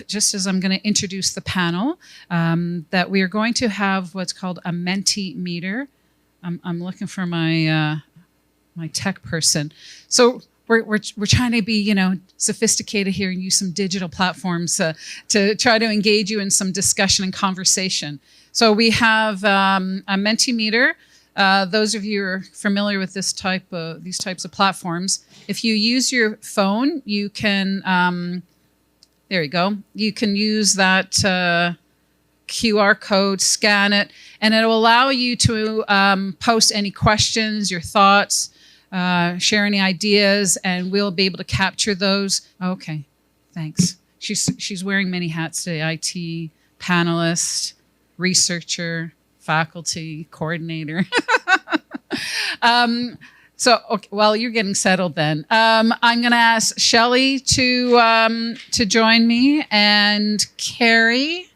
just as I'm going to introduce the panel, that we are going to have what's called a Mentimeter. I'm looking for my my tech person. So we're trying to be, sophisticated here and use some digital platforms to try to engage you in some discussion and conversation. So we have a Mentimeter. Those of you who are familiar with these types of platforms, if you use your phone, you can, there you go. You can use that QR code, scan it, and it will allow you to post any questions, your thoughts, share any ideas, and we'll be able to capture those. Okay, thanks. She's wearing many hats today: IT panelist, researcher, faculty, coordinator. So okay, while you're getting settled then, I'm going to ask Shelley to join me, and Carrie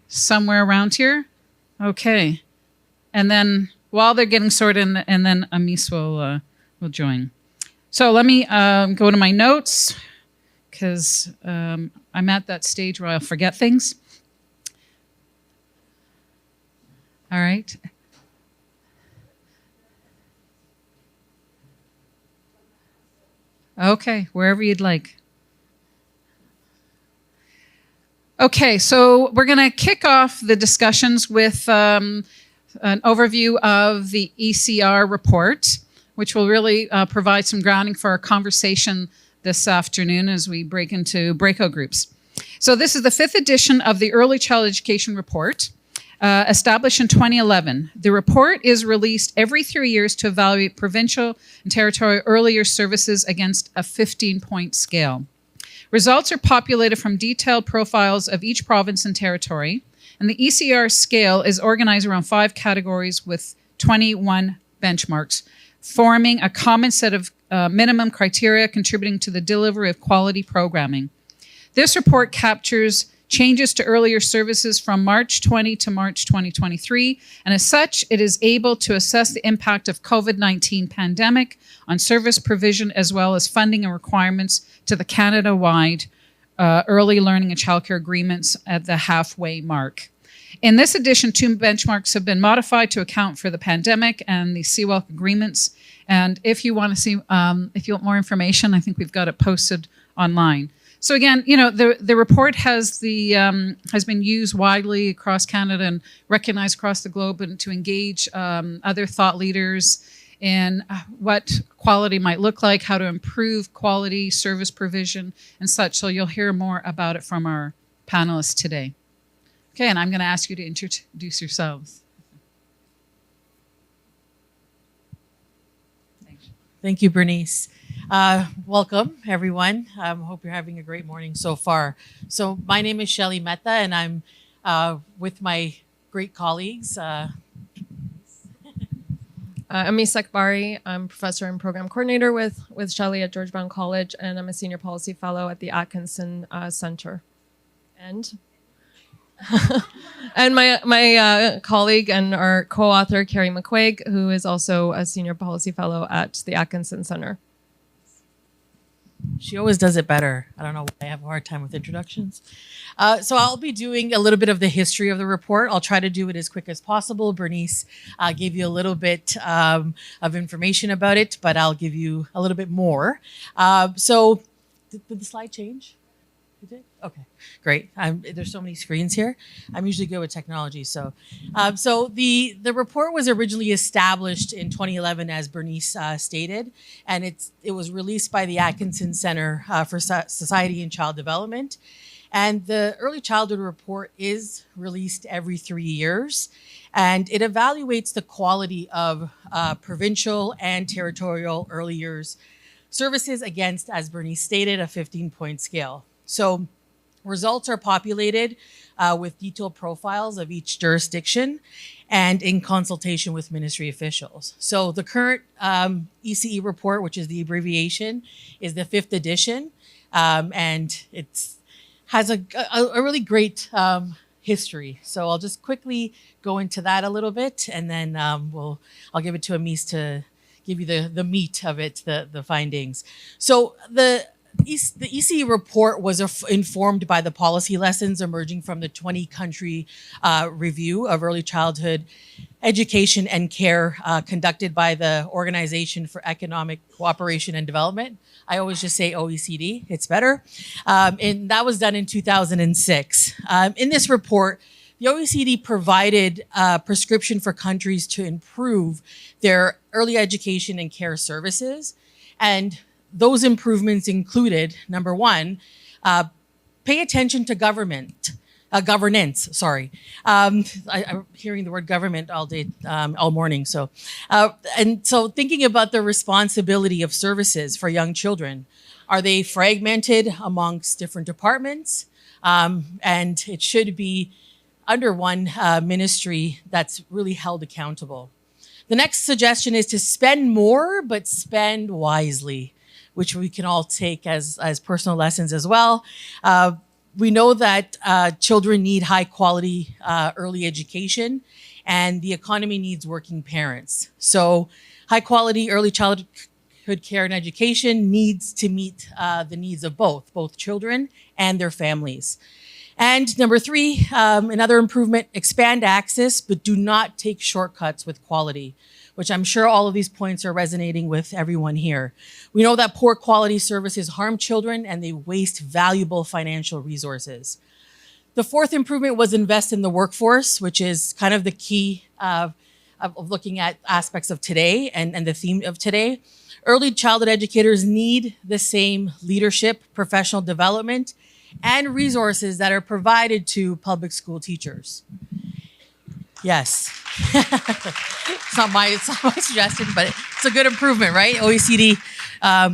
somewhere around here. Okay. And then while they're getting sorted, and then Emis will join. So let me go to my notes, because I'm at that stage where I'll forget things. All right. Okay, wherever you'd like. Okay, so we're going to kick off the discussions with an overview of the ECER report, which will really provide some grounding for our conversation this afternoon as we break into breakout groups. So this is the 5th edition of the Early Child Education Report, established in 2011. The report is released every 3 years to evaluate provincial and territorial early years services against a 15-point scale. Results are populated from detailed profiles of each province and territory, and the ECER scale is organized around 5 categories with 21 benchmarks, forming a common set of minimum criteria contributing to the delivery of quality programming. This report captures changes to earlier services from March 20 to March 2023, and as such, it is able to assess the impact of COVID-19 pandemic on service provision as well as funding and requirements to the Canada-wide early learning and childcare agreements at the halfway mark. In this edition, 2 benchmarks have been modified to account for the pandemic and the CWELCC agreements. And if you want to see, if you want more information, I think we've got it posted online. So again, the report has been used widely across Canada and recognized across the globe, and to engage other thought leaders in what quality might look like, how to improve quality, service provision, and such. So you'll hear more about it from our panelists today. Okay, and I'm going to ask you to introduce yourselves. Thank you, Bernice. Welcome, everyone. I hope you're having a great morning so far. So my name is Shelley Mehta, and I'm with my great colleagues. Emis Akbari. I'm professor and program coordinator with Shelley at George Brown College, and I'm a senior policy fellow at the Atkinson Center. And and my colleague and our co-author, Carrie McQuaig, who is also a senior policy fellow at the Atkinson Center. She always does it better. I don't know why I have a hard time with introductions. So I'll be doing a little bit of the history of the report. I'll try to do it as quick as possible. Bernice gave you a little bit of information about it, but I'll give you a little bit more. So did the slide change? You did? Okay, great. There's so many screens here. I'm usually good with technology. So the report was originally established in 2011, as Bernice stated, and it was released by the Atkinson Center for Society and Child Development. And the Early Childhood Report is released every 3 years, and it evaluates the quality of provincial and territorial early years services against, as Bernice stated, a 15-point scale. So results are populated with detailed profiles of each jurisdiction and in consultation with ministry officials. So the current ECE report, which is the abbreviation, is the 5th edition, and it has a really great history. So I'll just quickly go into that a little bit, and then I'll give it to Emis to give you the meat of it, the findings. So The ECE report was informed by the policy lessons emerging from the 20-country review of early childhood education and care conducted by the Organization for Economic Cooperation and Development. I always just say OECD, it's better. And that was done in 2006. In this report, the OECD provided a prescription for countries to improve their early education and care services. And those improvements included, number one, pay attention to governance. I'm hearing the word government all day, all morning. So thinking about the responsibility of services for young children, are they fragmented amongst different departments? And it should be under one ministry that's really held accountable. The next suggestion is to spend more, but spend wisely, which we can all take as personal lessons as well. We know that children need high quality early education, and the economy needs working parents. So high quality early childhood care and education needs to meet the needs of both children and their families. And number three, another improvement, expand access, but do not take shortcuts with quality, which I'm sure all of these points are resonating with everyone here. We know that poor quality services harm children and they waste valuable financial resources. The fourth improvement was invest in the workforce, which is kind of the key of looking at aspects of today and the theme of today. Early childhood educators need the same leadership, professional development, and resources that are provided to public school teachers. Yes. It's not my suggestion, but it's a good improvement, right? OECD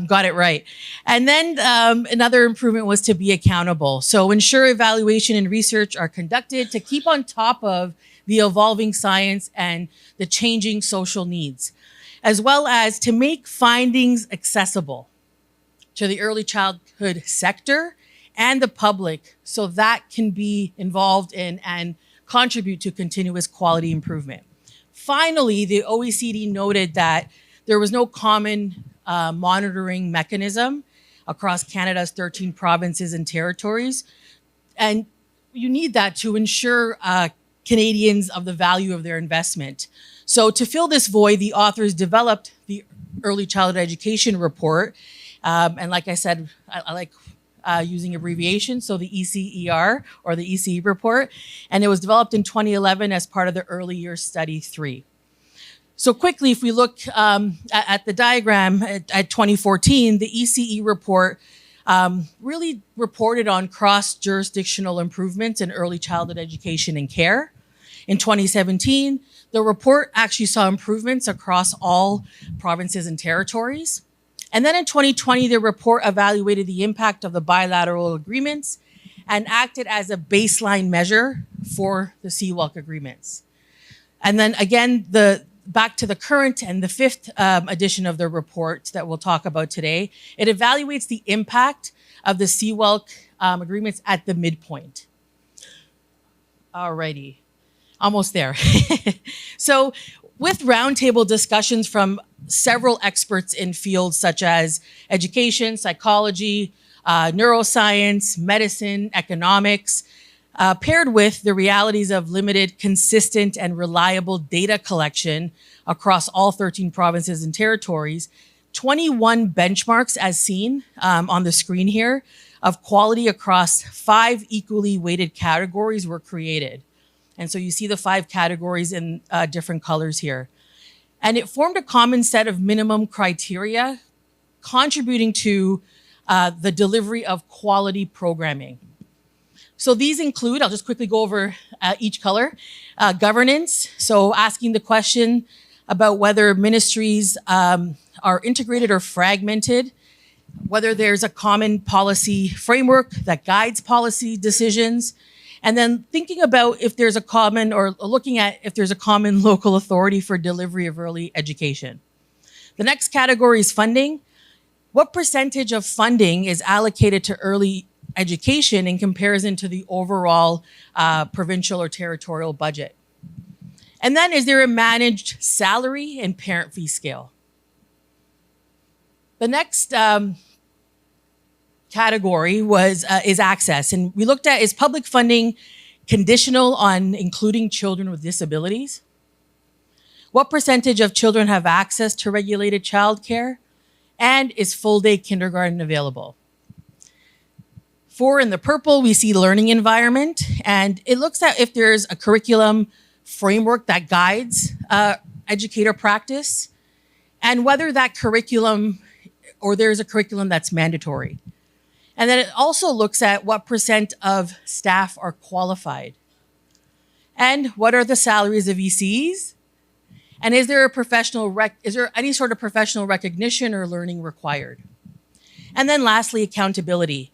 got it right. And then another improvement was to be accountable. So ensure evaluation and research are conducted to keep on top of the evolving science and the changing social needs, as well as to make findings accessible to the early childhood sector and the public so that can be involved in and contribute to continuous quality improvement. Finally, the OECD noted that there was no common monitoring mechanism across Canada's 13 provinces and territories. And you need that to ensure Canadians of the value of their investment. So to fill this void, the authors developed the Early Childhood Education Report. And like I said, I like using abbreviation, so the ECER or the ECE report, and it was developed in 2011 as part of the Early Years Study 3. So quickly, if we look at the diagram at 2014, the ECE report really reported on cross-jurisdictional improvements in early childhood education and care. In 2017, the report actually saw improvements across all provinces and territories. And then in 2020, the report evaluated the impact of the bilateral agreements and acted as a baseline measure for the CWELCC agreements. And then again, back to the current and the fifth edition of the report that we'll talk about today, it evaluates the impact of the CWELCC agreements at the midpoint. Alrighty, almost there. So with roundtable discussions from several experts in fields such as education, psychology, neuroscience, medicine, economics, paired with the realities of limited, consistent, and reliable data collection across all 13 provinces and territories, 21 benchmarks as seen on the screen here of quality across 5 equally weighted categories were created. And so you see the 5 categories in different colors here. And it formed a common set of minimum criteria contributing to the delivery of quality programming. So these include, I'll just quickly go over each color, governance. So asking the question about whether ministries are integrated or fragmented, whether there's a common policy framework that guides policy decisions, and then thinking about if there's a common, or looking at if there's a common local authority for delivery of early education. The next category is funding. What percentage of funding is allocated to early education in comparison to the overall provincial or territorial budget? And then is there a managed salary and parent fee scale? The next category is access. And we looked at, is public funding conditional on including children with disabilities? What percentage of children have access to regulated childcare? And is full day kindergarten available? For in the purple, we see learning environment, and it looks at if there's a curriculum framework that guides educator practice, and whether that curriculum or there's a curriculum that's mandatory. And then it also looks at what percent of staff are qualified. And what are the salaries of ECs? And is there any sort of professional recognition or learning required? And then lastly, accountability.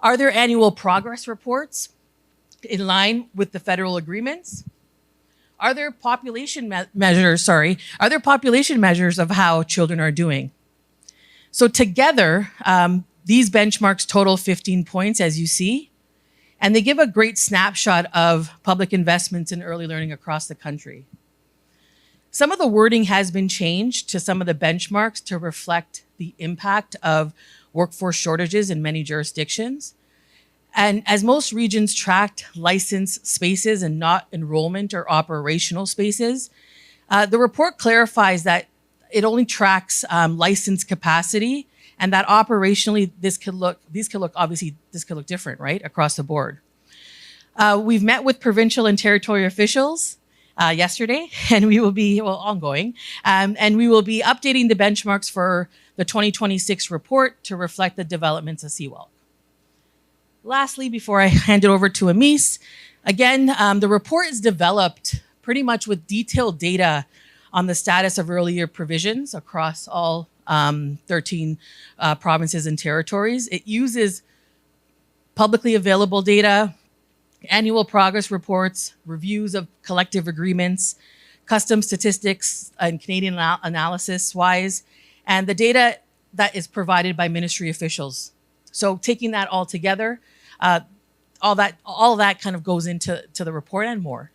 Are there annual progress reports in line with the federal agreements? Are there population measures of how children are doing? So together, these benchmarks total 15 points, as you see, and they give a great snapshot of public investments in early learning across the country. Some of the wording has been changed to some of the benchmarks to reflect the impact of workforce shortages in many jurisdictions. And as most regions tracked licensed spaces and not enrollment or operational spaces, the report clarifies that it only tracks licensed capacity, and that operationally this could look different, right, across the board. We've met with provincial and territorial officials yesterday, and we will be, ongoing, and we will be updating the benchmarks for the 2026 report to reflect the developments of CWELCC. Lastly, before I hand it over to Emis, again, the report is developed pretty much with detailed data on the status of early year provisions across all 13 provinces and territories. It uses publicly available data, annual progress reports, reviews of collective agreements, custom statistics and Canadian analysis WISE, and the data that is provided by ministry officials. So taking that all together, all that kind of goes into the report and more.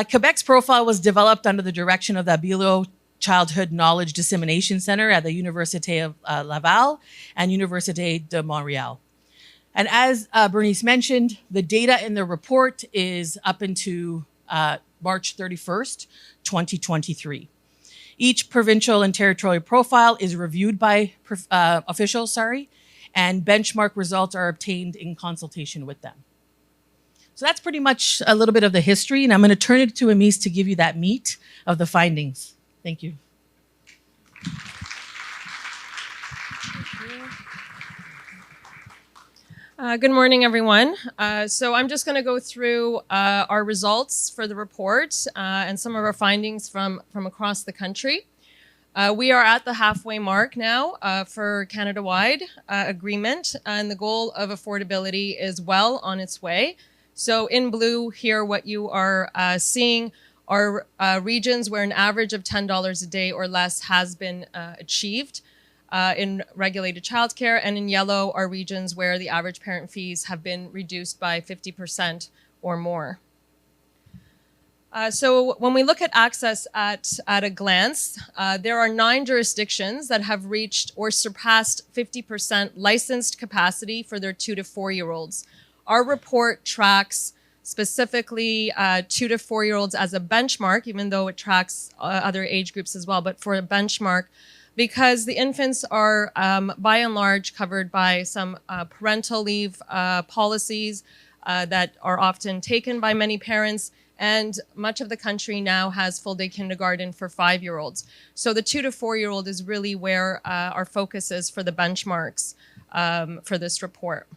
Quebec's profile was developed under the direction of the Abilo Childhood Knowledge Dissemination Center at the Université of Laval and Université de Montréal. And as Bernice mentioned, the data in the report is up into March 31st, 2023. Each provincial and territorial profile is reviewed by officials, and benchmark results are obtained in consultation with them. So that's pretty much a little bit of the history, and I'm going to turn it to Emis to give you that meat of the findings. Thank you. Good morning, everyone. So I'm just going to go through our results for the report and some of our findings from across the country. We are at the halfway mark now for Canada-wide agreement, and the goal of affordability is well on its way. So in blue here, what you are seeing are regions where an average of $10 a day or less has been achieved in regulated childcare, and in yellow are regions where the average parent fees have been reduced by 50% or more. So when we look at access at a glance, there are 9 jurisdictions that have reached or surpassed 50% licensed capacity for their 2 to 4-year-olds. Our report tracks specifically 2 to 4-year-olds as a benchmark, even though it tracks other age groups as well, but for a benchmark, because the infants are by and large covered by some parental leave policies that are often taken by many parents, and much of the country now has full-day kindergarten for 5-year-olds. So the 2 to 4-year-old is really where our focus is for the benchmarks for this report.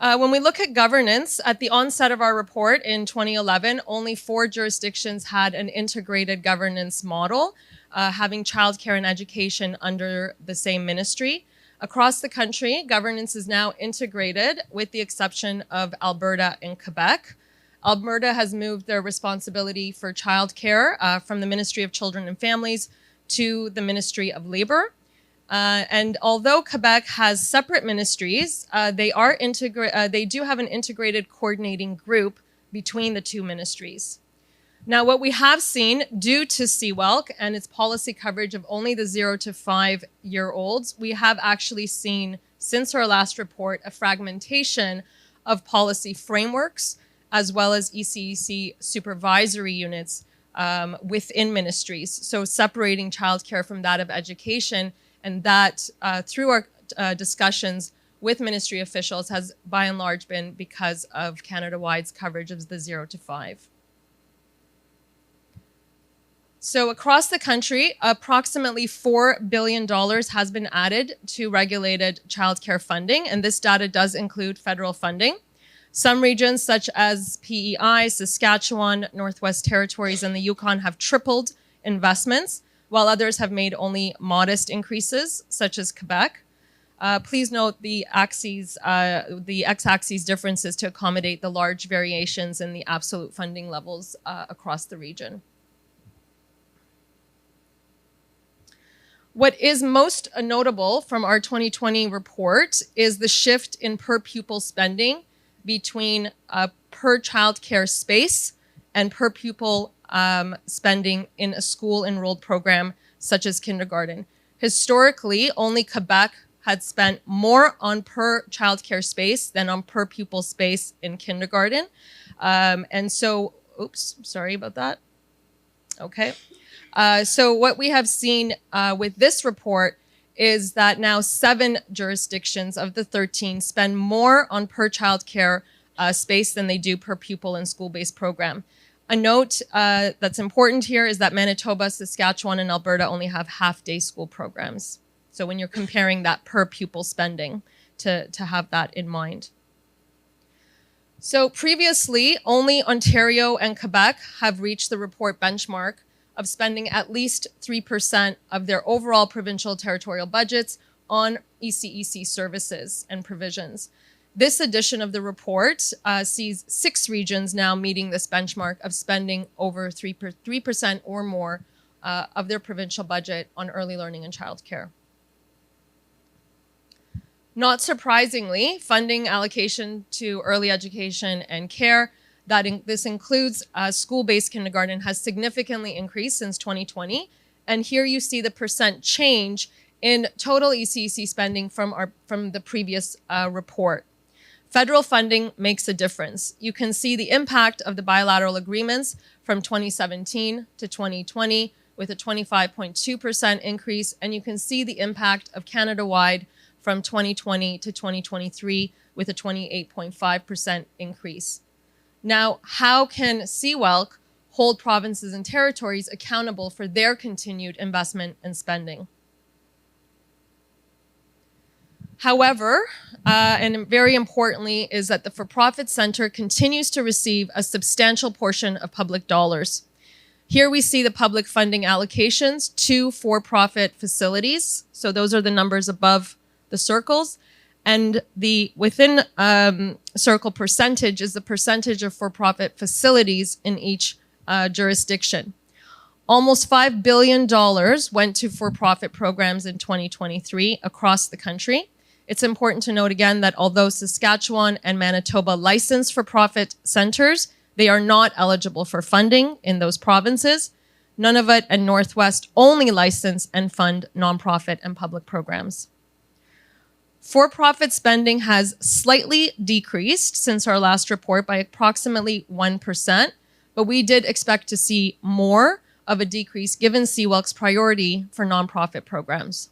When we look at governance, at the onset of our report in 2011, only 4 jurisdictions had an integrated governance model, having childcare and education under the same ministry. Across the country, governance is now integrated with the exception of Alberta and Quebec. Alberta has moved their responsibility for childcare from the Ministry of Children and Families to the Ministry of Labour. And although Quebec has separate ministries, they do have an integrated coordinating group between the 2 ministries. Now, what we have seen due to CWELCC and its policy coverage of only the 0 to 5-year-olds, we have actually seen, since our last report, a fragmentation of policy frameworks as well as ECEC supervisory units within ministries. So separating childcare from that of education, and that through our discussions with ministry officials has by and large been because of Canada-wide's coverage of the 0 to 5. So across the country, approximately $4 billion has been added to regulated childcare funding, and this data does include federal funding. Some regions such as PEI, Saskatchewan, Northwest Territories, and the Yukon have tripled investments, while others have made only modest increases, such as Quebec. Please note the x-axis differences to accommodate the large variations in the absolute funding levels across the region. What is most notable from our 2020 report is the shift in per pupil spending between per childcare space and per pupil spending in a school enrolled program such as kindergarten. Historically, only Quebec had spent more on per childcare space than on per pupil space in kindergarten. And so, oops, sorry about that. Okay. So what we have seen with this report is that now 7 jurisdictions of the 13 spend more on per child care space than they do per pupil in school-based program. A note that's important here is that Manitoba, Saskatchewan, and Alberta only have half-day school programs. So when you're comparing that per pupil spending, to have that in mind. So previously, only Ontario and Quebec have reached the report benchmark of spending at least 3% of their overall provincial territorial budgets on ECEC services and provisions. This edition of the report sees 6 regions now meeting this benchmark of spending over 3% or more of their provincial budget on early learning and childcare. Not surprisingly, funding allocation to early education and care, this includes school-based kindergarten, has significantly increased since 2020. And here you see the percent change in total ECEC spending from the previous report. Federal funding makes a difference. You can see the impact of the bilateral agreements from 2017 to 2020 with a 25.2% increase, and you can see the impact of Canada-wide from 2020 to 2023 with a 28.5% increase. Now, how can CWELCC hold provinces and territories accountable for their continued investment and spending? However, and very importantly, is that the for-profit center continues to receive a substantial portion of public dollars. Here we see the public funding allocations to for-profit facilities. So those are the numbers above the circles. And the within circle percentage is the percentage of for-profit facilities in each jurisdiction. Almost $5 billion went to for-profit programs in 2023 across the country. It's important to note again that although Saskatchewan and Manitoba license for-profit centers, they are not eligible for funding in those provinces. Nunavut and Northwest only license and fund nonprofit and public programs. For-profit spending has slightly decreased since our last report by approximately 1%, but we did expect to see more of a decrease given CWELCC's priority for nonprofit programs.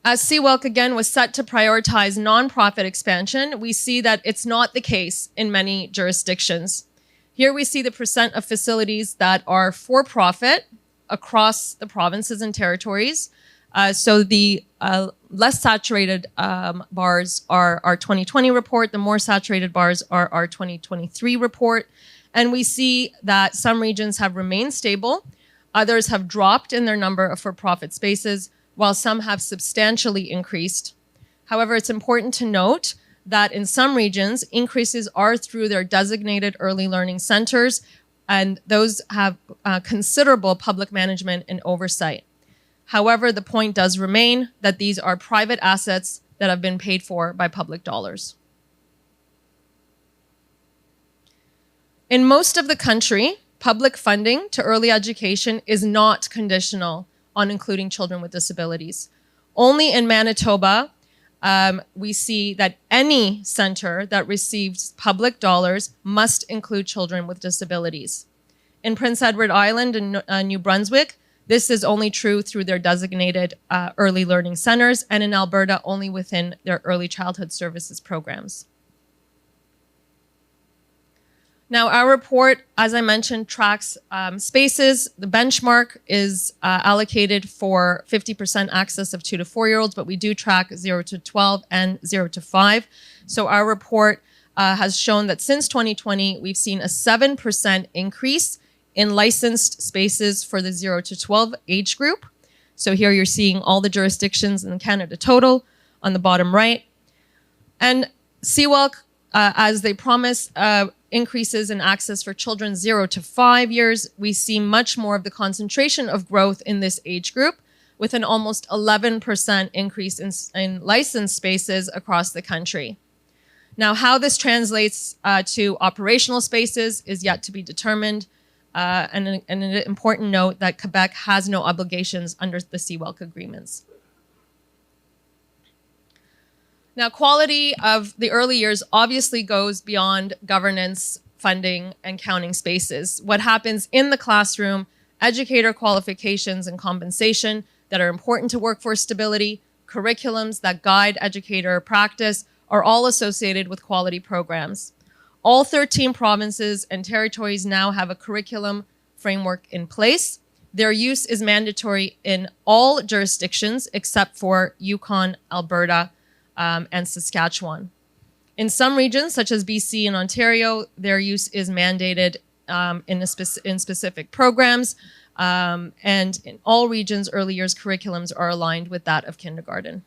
As CWELCC again was set to prioritize nonprofit expansion, we see that it's not the case in many jurisdictions. Here we see the percent of facilities that are for-profit across the provinces and territories. So the less saturated bars are our 2020 report. The more saturated bars are our 2023 report. And we see that some regions have remained stable. Others have dropped in their number of for-profit spaces, while some have substantially increased. However, it's important to note that in some regions, increases are through their designated early learning centers, and those have considerable public management and oversight. However, the point does remain that these are private assets that have been paid for by public dollars. In most of the country, public funding to early education is not conditional on including children with disabilities. Only in Manitoba, we see that any center that receives public dollars must include children with disabilities. In Prince Edward Island and New Brunswick, this is only true through their designated early learning centers, and in Alberta, only within their early childhood services programs. Now, our report, as I mentioned, tracks spaces. The benchmark is allocated for 50% access of 2 to 4-year-olds, but we do track 0 to 12 and 0 to 5. So our report has shown that since 2020, we've seen a 7% increase in licensed spaces for the 0 to 12 age group. So here you're seeing all the jurisdictions in Canada total on the bottom right. And CWELCC, as they promise, increases in access for children 0 to 5 years, we see much more of the concentration of growth in this age group, with an almost 11% increase in licensed spaces across the country. Now, how this translates to operational spaces is yet to be determined, and an important note that Quebec has no obligations under the CWELCC agreements. Now, quality of the early years obviously goes beyond governance, funding, and counting spaces. What happens in the classroom, educator qualifications and compensation that are important to workforce stability, curriculums that guide educator practice are all associated with quality programs. All 13 provinces and territories now have a curriculum framework in place. Their use is mandatory in all jurisdictions except for Yukon, Alberta, and Saskatchewan. In some regions, such as BC and Ontario, their use is mandated in specific programs, and in all regions, early years curriculums are aligned with that of kindergarten.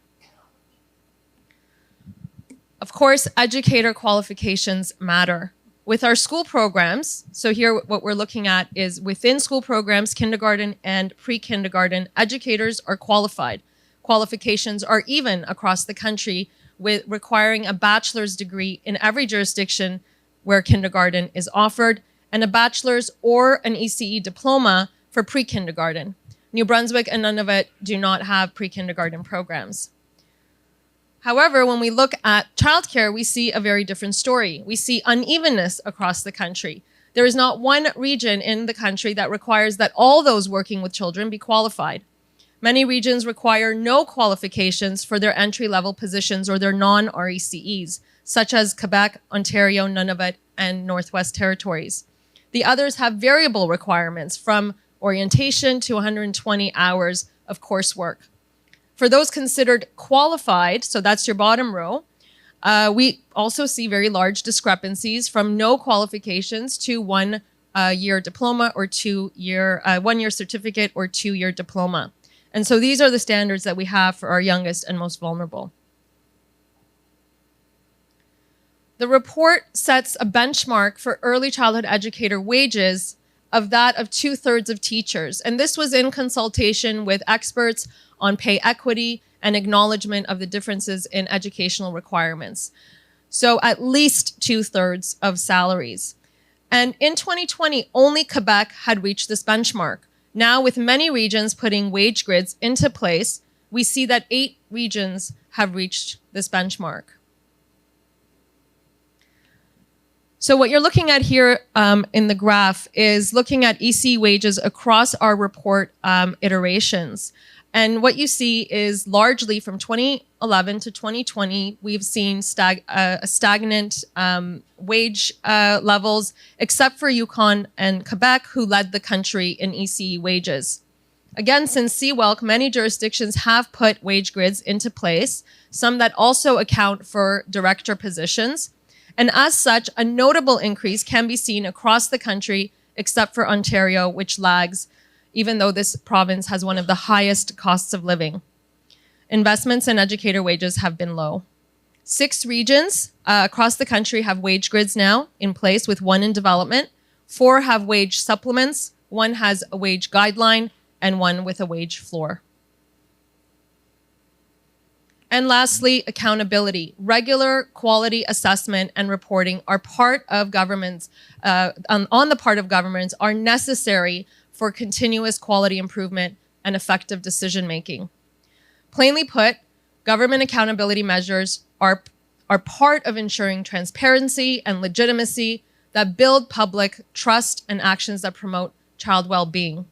Of course, educator qualifications matter. With our school programs, so here what we're looking at is within school programs, kindergarten and pre-kindergarten, educators are qualified. Qualifications are even across the country, with requiring a bachelor's degree in every jurisdiction where kindergarten is offered, and a bachelor's or an ECE diploma for pre-kindergarten. New Brunswick and Nunavut do not have pre-kindergarten programs. However, when we look at childcare, we see a very different story. We see unevenness across the country. There is not one region in the country that requires that all those working with children be qualified. Many regions require no qualifications for their entry-level positions or their non-RECEs, such as Quebec, Ontario, Nunavut, and Northwest Territories. The others have variable requirements from orientation to 120 hours of coursework. For those considered qualified, so that's your bottom row, we also see very large discrepancies from no qualifications to 1 year diploma or 1 year certificate or 2-year diploma. And so these are the standards that we have for our youngest and most vulnerable. The report sets a benchmark for early childhood educator wages of that of 2/3 of teachers. And this was in consultation with experts on pay equity and acknowledgement of the differences in educational requirements. So at least 2/3 of salaries. And in 2020, only Quebec had reached this benchmark. Now, with many regions putting wage grids into place, we see that 8 regions have reached this benchmark. So what you're looking at here in the graph is looking at EC wages across our report iterations. And what you see is largely from 2011 to 2020, we've seen stagnant wage levels, except for Yukon and Quebec, who led the country in ECE wages. Again, since CWELCC, many jurisdictions have put wage grids into place, some that also account for director positions. And as such, a notable increase can be seen across the country, except for Ontario, which lags, even though this province has one of the highest costs of living. Investments in educator wages have been low. 6 regions across the country have wage grids now in place, with 1 in development. 4 have wage supplements, 1 has a wage guideline, and 1 with a wage floor. And lastly, accountability. Regular quality assessment and reporting are part of governments, on the part of governments, are necessary for continuous quality improvement and effective decision making. Plainly put, government accountability measures are part of ensuring transparency and legitimacy that build public trust and actions that promote child well-being.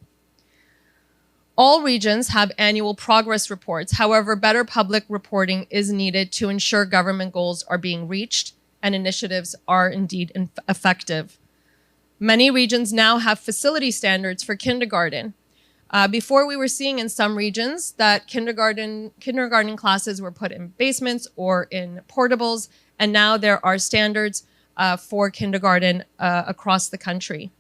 All regions have annual progress reports. However, better public reporting is needed to ensure government goals are being reached and initiatives are indeed effective. Many regions now have facility standards for kindergarten. Before, we were seeing in some regions that kindergarten classes were put in basements or in portables, and now there are standards for kindergarten across the country.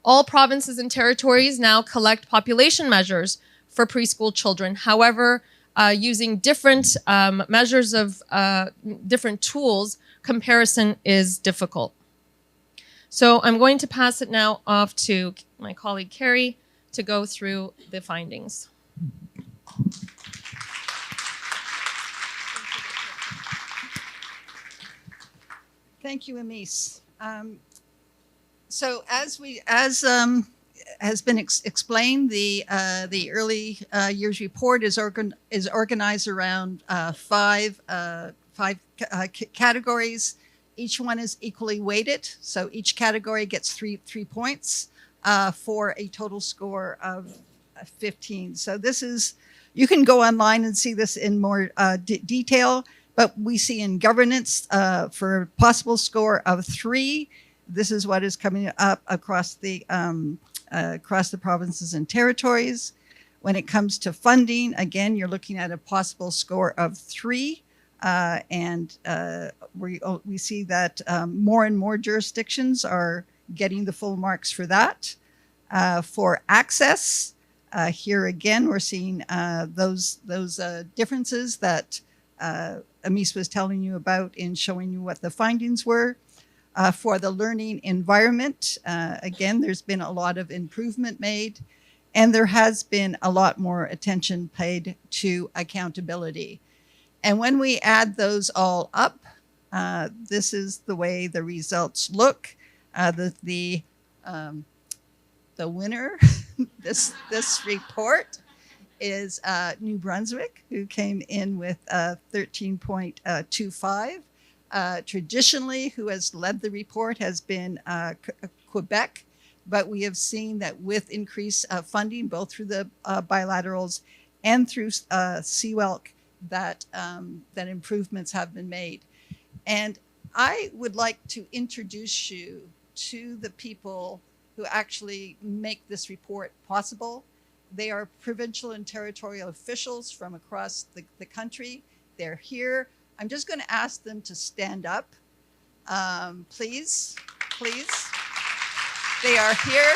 All provinces and territories now collect population measures for preschool children. However, using different measures of different tools, comparison is difficult. So I'm going to pass it now off to my colleague Carrie to go through the findings. Thank you, Emis. So as has been explained, the early years report is organized around five categories. Each one is equally weighted, so each category gets three points for a total score of 15. So this is, you can go online and see this in more detail, but we see in governance for a possible score of 3. This is what is coming up across the provinces and territories. When it comes to funding, again, you're looking at a possible score of 3. And we see that more and more jurisdictions are getting the full marks for that. For access, here again, we're seeing those differences that Emis was telling you about in showing you what the findings were. For the learning environment, again, there's been a lot of improvement made, and there has been a lot more attention paid to accountability. And when we add those all up, this is the way the results look. The winner, this report is New Brunswick, who came in with 13.25. Traditionally, who has led the report has been Quebec, but we have seen that with increased funding, both through the bilaterals and through CWELCC, that improvements have been made. And I would like to introduce you to the people who actually make this report possible. They are provincial and territorial officials from across the country. They're here. I'm just going to ask them to stand up. Please. They are here.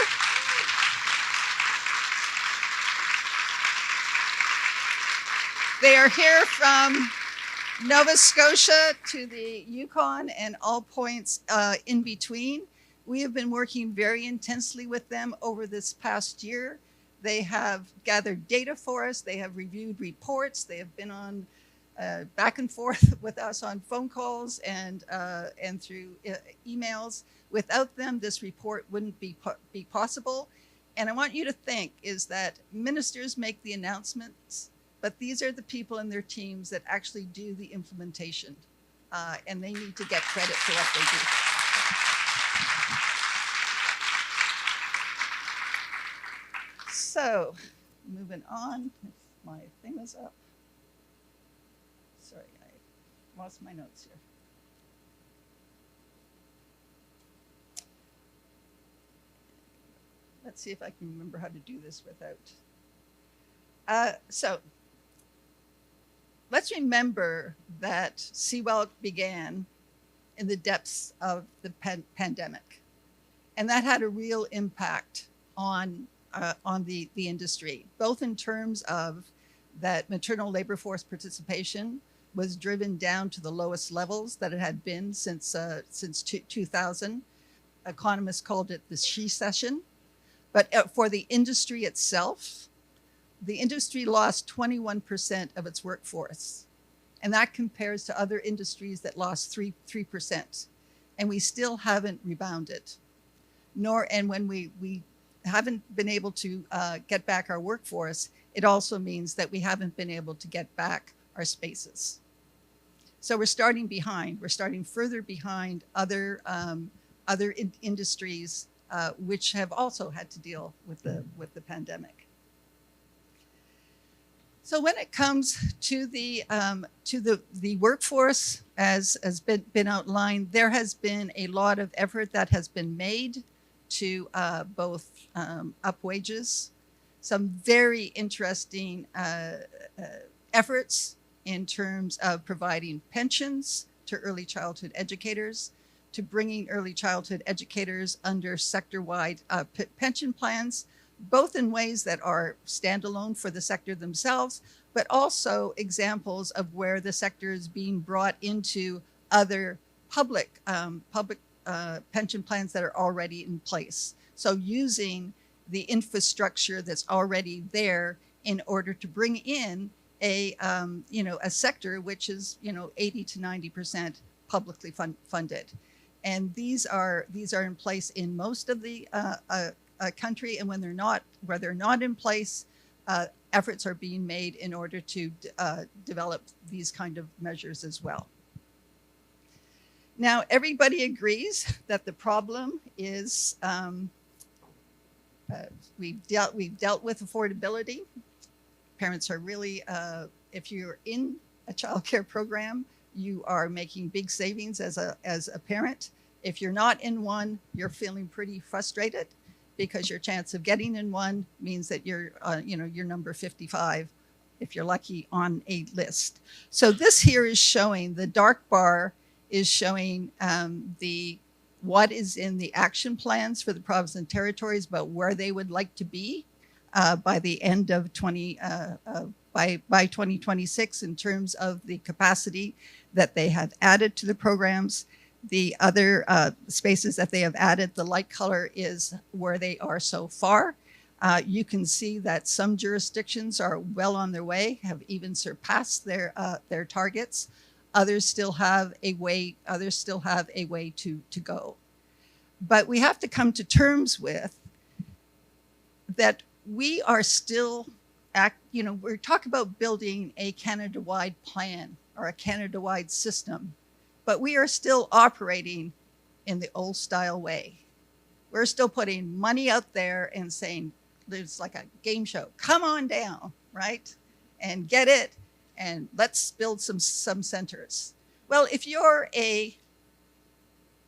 They are here from Nova Scotia to the Yukon and all points in between. We have been working very intensely with them over this past year. They have gathered data for us. They have reviewed reports. They have been on back and forth with us on phone calls and through emails. Without them, this report wouldn't be possible. And I want you to think is that ministers make the announcements, but these are the people and their teams that actually do the implementation. And they need to get credit for what they do. So, moving on, if my thing is up. Sorry, I lost my notes here. Let's see if I can remember how to do this without. So, let's remember that CWELCC began in the depths of the pandemic, and that had a real impact on the industry, both in terms of that maternal labor force participation was driven down to the lowest levels that it had been since 2000. Economists called it the she-cession. But for the industry itself, the industry lost 21% of its workforce. And that compares to other industries that lost 3%. And we still haven't rebounded. And when we haven't been able to get back our workforce, it also means that we haven't been able to get back our spaces. So we're starting behind. We're starting further behind other industries which have also had to deal with the pandemic. So when it comes to the workforce, as has been outlined, there has been a lot of effort that has been made to both up wages, some very interesting efforts in terms of providing pensions to early childhood educators, to bringing early childhood educators under sector-wide pension plans, both in ways that are standalone for the sector themselves, but also examples of where the sector is being brought into other public pension plans that are already in place. So using the infrastructure that's already there in order to bring in a sector which is 80 to 90% publicly funded, and these are in place in most of the country. And when they're not in place, efforts are being made in order to develop these kind of measures as well. Now, everybody agrees that the problem is we've dealt with affordability. Parents are really, if you're in a childcare program, you are making big savings as a parent. If you're not in one, you're feeling pretty frustrated because your chance of getting in one means that you're number 55, if you're lucky, on a list. So this here is showing, the dark bar is showing what is in the action plans for the provinces and territories, but where they would like to be by the end of by 2026 in terms of the capacity that they have added to the programs. The other spaces that they have added, the light color is where they are so far. You can see that some jurisdictions are well on their way, have even surpassed their targets. Others still have a way to go. But we have to come to terms with that we are still we're talking about building a Canada-wide plan or a Canada-wide system, but we are still operating in the old style way. We're still putting money out there and saying, there's like a game show, come on down, right? And get it, and let's build some centers. Well, if you're a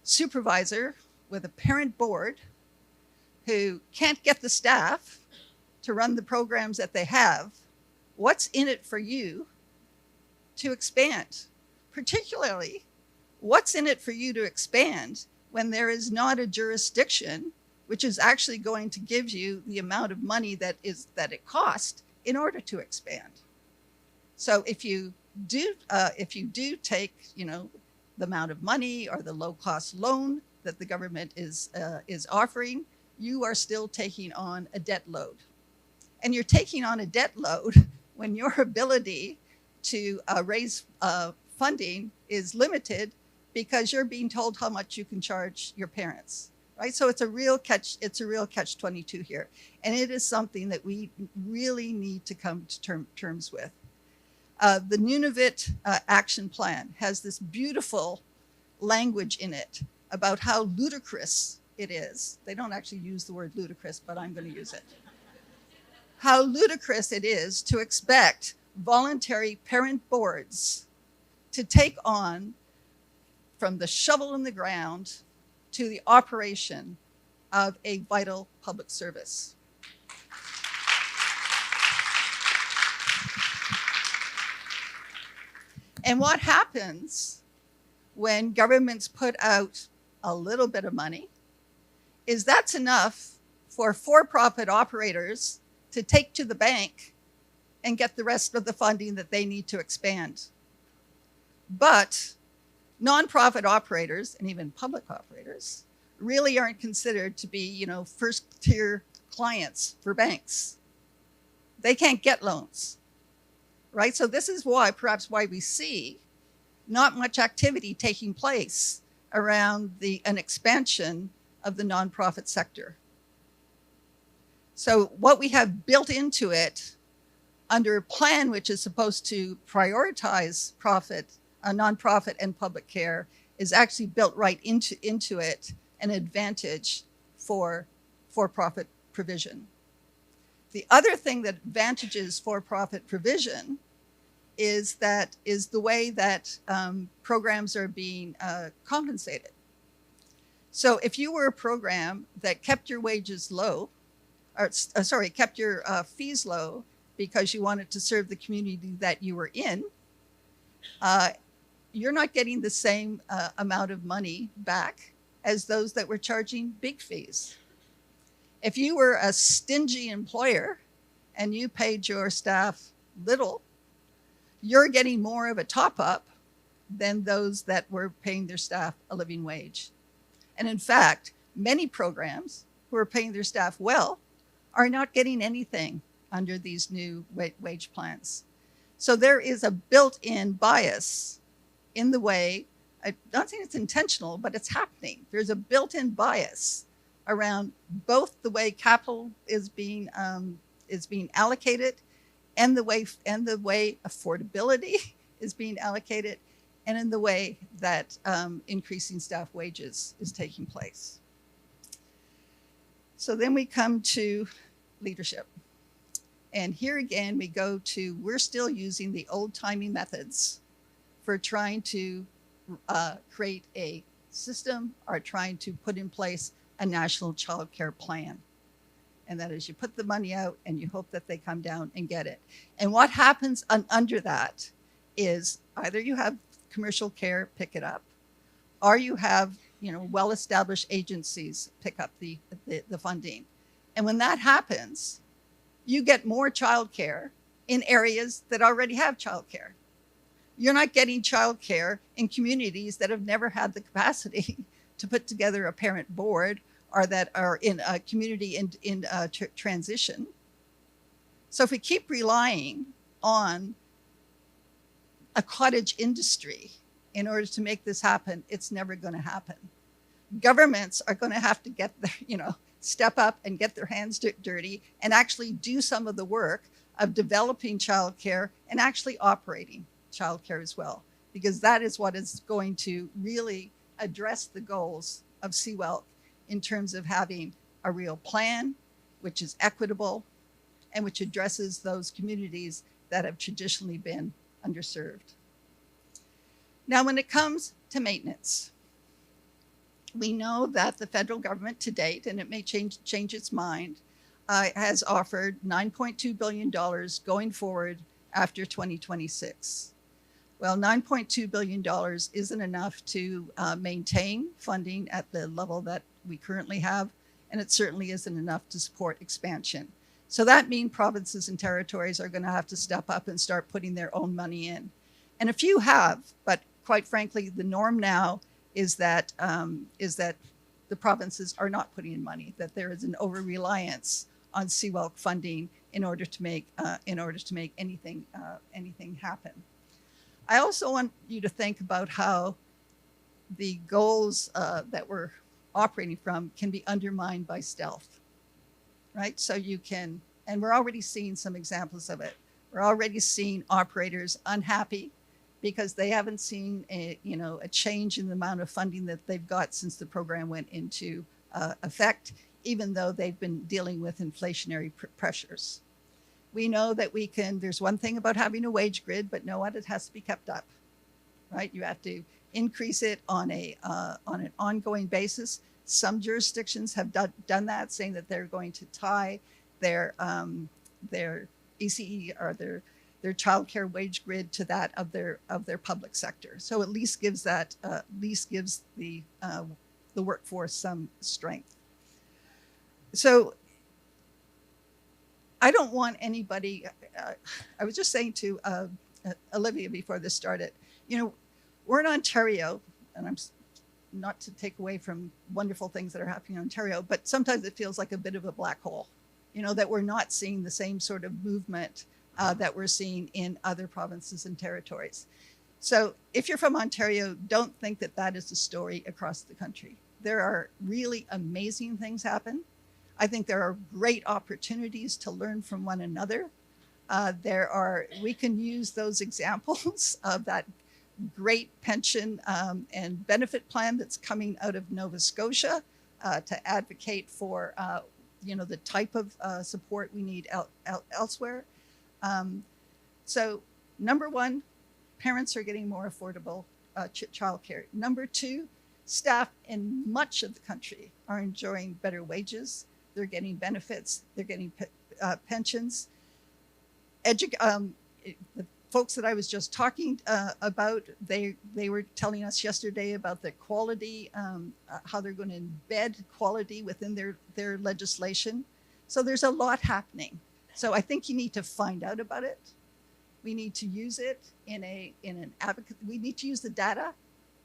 supervisor with a parent board who can't get the staff to run the programs that they have, what's in it for you to expand? Particularly, what's in it for you to expand when there is not a jurisdiction which is actually going to give you the amount of money that it costs in order to expand? So if you do take the amount of money or the low-cost loan that the government is offering, you are still taking on a debt load. And you're taking on a debt load when your ability to raise funding is limited because you're being told how much you can charge your parents, right? So it's a real catch-22 here. And it is something that we really need to come to terms with. The Nunavut action plan has this beautiful language in it about how ludicrous it is. They don't actually use the word ludicrous, but I'm going to use it. How ludicrous it is to expect voluntary parent boards to take on from the shovel in the ground to the operation of a vital public service. And what happens when governments put out a little bit of money is that's enough for for-profit operators to take to the bank and get the rest of the funding that they need to expand. But nonprofit operators and even public operators really aren't considered to be, first-tier clients for banks. they can't get loans, right? So this is perhaps why we see not much activity taking place around an expansion of the nonprofit sector. So what we have built into it under a plan which is supposed to prioritize nonprofit and public care is actually built right into it, an advantage for for-profit provision. The other thing that advantages for-profit provision is the way that programs are being compensated. So if you were a program that kept your wages low, kept your fees low because you wanted to serve the community that you were in, you're not getting the same amount of money back as those that were charging big fees. If you were a stingy employer and you paid your staff little, you're getting more of a top-up than those that were paying their staff a living wage. And in fact, many programs who are paying their staff well are not getting anything under these new wage plans. So there is a built-in bias in the way, I'm not saying it's intentional, but it's happening. There's a built-in bias around both the way capital is being allocated and the way affordability is being allocated, and in the way that increasing staff wages is taking place. So then we come to leadership. And here again, we're still using the old-timey methods for trying to create a system or trying to put in place a national child care plan. And that is, you put the money out and you hope that they come down and get it. And what happens under that is either you have commercial care pick it up, or you have well-established agencies pick up the funding. And when that happens, you get more childcare in areas that already have childcare. You're not getting childcare in communities that have never had the capacity to put together a parent board or that are in a community in transition. So if we keep relying on a cottage industry in order to make this happen, it's never going to happen. Governments are going to have to step up and get their hands dirty and actually do some of the work of developing childcare and actually operating childcare as well, because that is what is going to really address the goals of CWELCC in terms of having a real plan, which is equitable and which addresses those communities that have traditionally been underserved. Now, when it comes to maintenance, we know that the federal government to date, and it may change its mind, has offered $9.2 billion going forward after 2026. Well, $9.2 billion isn't enough to maintain funding at the level that we currently have, and it certainly isn't enough to support expansion. So that means provinces and territories are going to have to step up and start putting their own money in. And a few have, but quite frankly, the norm now is that the provinces are not putting in money, that there is an over-reliance on CWELCC funding in order to make anything happen. I also want you to think about how the goals that we're operating from can be undermined by stealth, right? So you can, and we're already seeing some examples of it. We're already seeing operators unhappy because they haven't seen a change in the amount of funding that they've got since the program went into effect, even though they've been dealing with inflationary pressures. We know that there's one thing about having a wage grid, but know what, it has to be kept up, right? You have to increase it on an ongoing basis. Some jurisdictions have done that, saying that they're going to tie their ECE or their childcare wage grid to that of their public sector. So at least gives the workforce some strength. So I don't want anybody. I was just saying to Olivia before this started. We're in Ontario, and I'm not to take away from wonderful things that are happening in Ontario, but sometimes it feels like a bit of a black hole, that we're not seeing the same sort of movement that we're seeing in other provinces and territories. So if you're from Ontario, don't think that that is the story across the country. There are really amazing things happen. I think there are great opportunities to learn from one another. We can use those examples of that great pension and benefit plan that's coming out of Nova Scotia to advocate for the type of support we need elsewhere. So number one, parents are getting more affordable childcare. Number two, staff in much of the country are enjoying better wages. They're getting benefits. They're getting pensions. The folks that I was just talking about, they were telling us yesterday about the quality, how they're going to embed quality within their legislation. So there's a lot happening. So I think you need to find out about it. We need to use it in an advocate. We need to use the data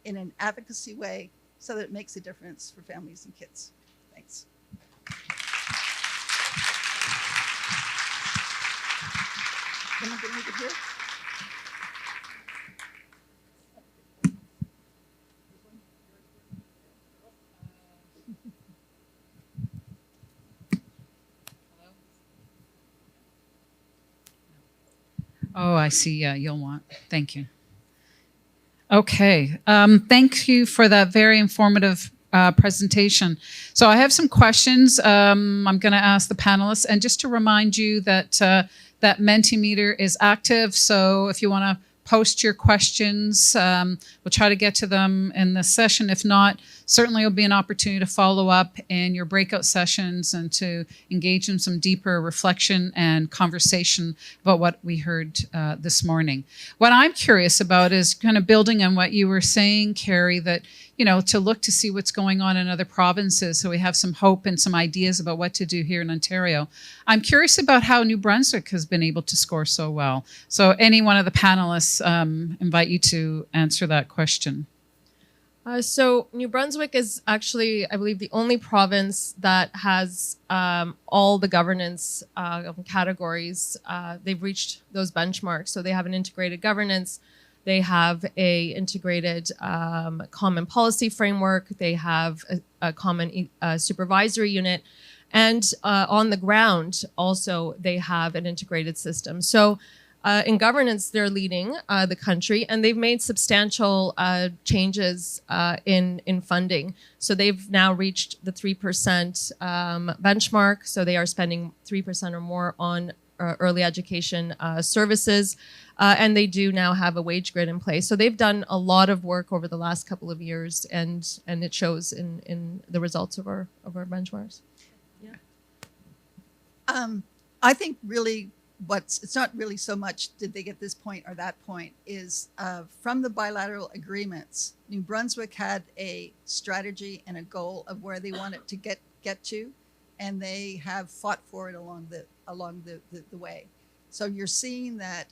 in an advocacy way so that it makes a difference for families and kids. Thanks. Am I going to make it here? Oh, I see. Yeah, you'll want. Thank you. Okay. Thank you for that very informative presentation. So I have some questions I'm going to ask the panelists. And just to remind you that that Mentimeter is active. So if you want to post your questions, we'll try to get to them in this session. If not, certainly it'll be an opportunity to follow up in your breakout sessions and to engage in some deeper reflection and conversation about what we heard this morning. What I'm curious about is kind of building on what you were saying, Carrie, that to look to see what's going on in other provinces so we have some hope and some ideas about what to do here in Ontario. I'm curious about how New Brunswick has been able to score so well. So any one of the panelists, invite you to answer that question. So New Brunswick is actually, I believe, the only province that has all the governance categories. They've reached those benchmarks. So they have an integrated governance. They have a integrated common policy framework. They have a common supervisory unit. And on the ground, also, they have an integrated system. So in governance, they're leading the country, and they've made substantial changes in funding. So they've now reached the 3% benchmark. So they are spending 3% or more on early education services. And they do now have a wage grid in place. So they've done a lot of work over the last couple of years, and it shows in the results of our benchmarks. Yeah. I think really it's not really so much did they get this point or that point, is from the bilateral agreements, New Brunswick had a strategy and a goal of where they wanted to get to, and they have fought for it along the way. So you're seeing that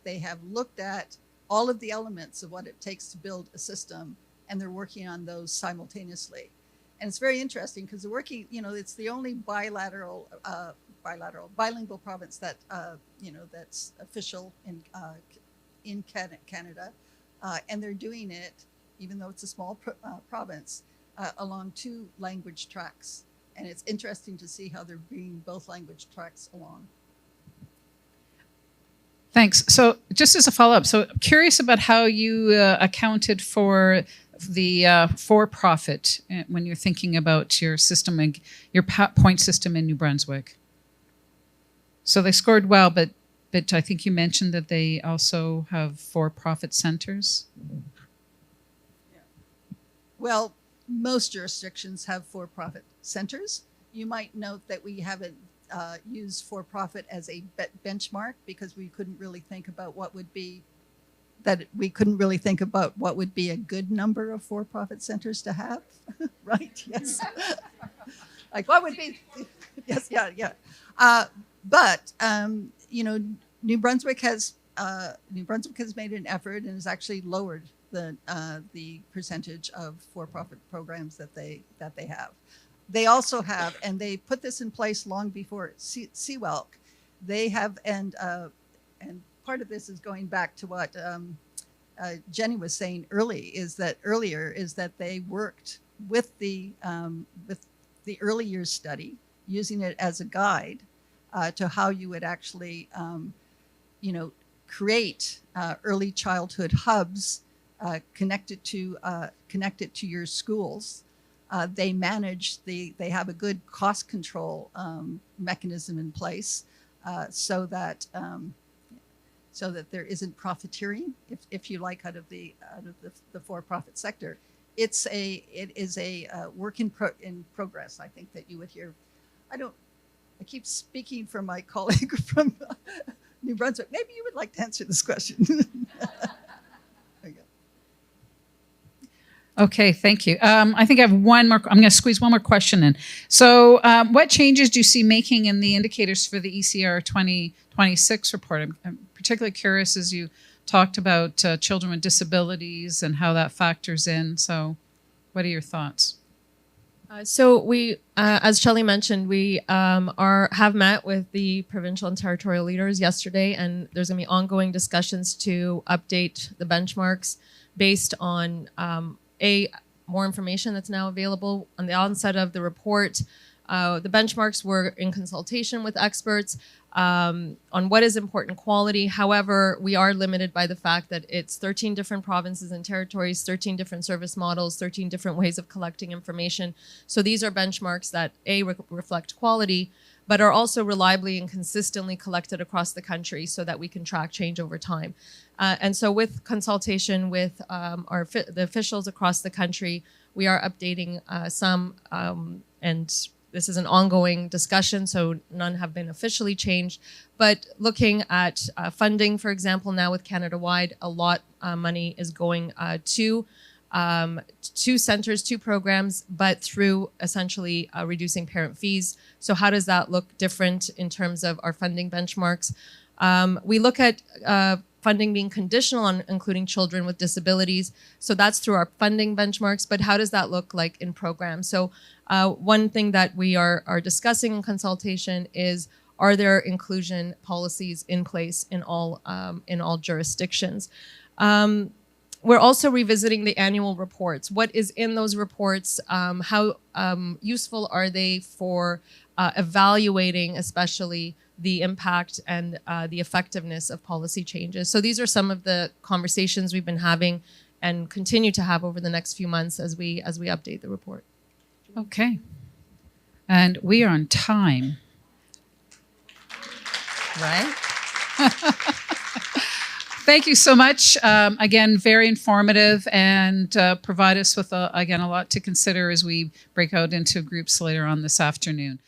they have looked at all of the elements of what it takes to build a system, and they're working on those simultaneously. And it's very interesting because they're working, it's the only bilingual province that, that's official in Canada. And they're doing it, even though it's a small province, along 2 language tracks. And it's interesting to see how they're bringing both language tracks along. Thanks. So just as a follow-up, so curious about how you accounted for the for-profit when you're thinking about your system and your point system in New Brunswick. So they scored well, but I think you mentioned that they also have for-profit centers. Yeah. Well, most jurisdictions have for-profit centers. You might note that we haven't used for-profit as a benchmark because we couldn't really think about what would be a good number of for-profit centers to have, right? Yes. Like what would be? Yes, yeah. But New Brunswick has made an effort and has actually lowered the percentage of for-profit programs that they have. they also have, and they put this in place long before CWELCC. They have, and part of this is going back to what Jenny was saying earlier, is that they worked with the early years study, using it as a guide to how you would actually, create early childhood hubs connected to your schools. They have a good cost control mechanism in place, so that there isn't profiteering, if you like, out of the for-profit sector. It is a work in progress. I think that you would hear. I keep speaking for my colleague from New Brunswick. Maybe you would like to answer this question. There you go. Okay, thank you. I think I have one more. I'm going to squeeze one more question in. So, what changes do you see making in the indicators for the ECER 2026 report? I'm particularly curious, as you talked about children with disabilities and how that factors in. So, what are your thoughts? So we, as Shelley mentioned, we have met with the provincial and territorial leaders yesterday, and there's going to be ongoing discussions to update the benchmarks based on more information that's now available. On the onset of the report, the benchmarks were in consultation with experts on what is important quality. However, we are limited by the fact that it's 13 different provinces and territories, 13 different service models, 13 different ways of collecting information. So these are benchmarks that reflect quality, but are also reliably and consistently collected across the country so that we can track change over time. And so with consultation with the officials across the country, we are updating some, and this is an ongoing discussion, so none have been officially changed. But looking at funding, for example, now with Canada-wide, a lot money is going to centers, to programs, but through essentially reducing parent fees. So how does that look different in terms of our funding benchmarks? We look at funding being conditional on including children with disabilities. So that's through our funding benchmarks, but how does that look like in programs? So one thing that we are discussing in consultation is, are there inclusion policies in place in all jurisdictions? We're also revisiting the annual reports. What is in those reports? How useful are they for evaluating, especially the impact and the effectiveness of policy changes? So these are some of the conversations we've been having and continue to have over the next few months as we update the report. Okay. And we are on time. Right? Thank you so much. Again, very informative, and provide us with, again, a lot to consider as we break out into groups later on this afternoon.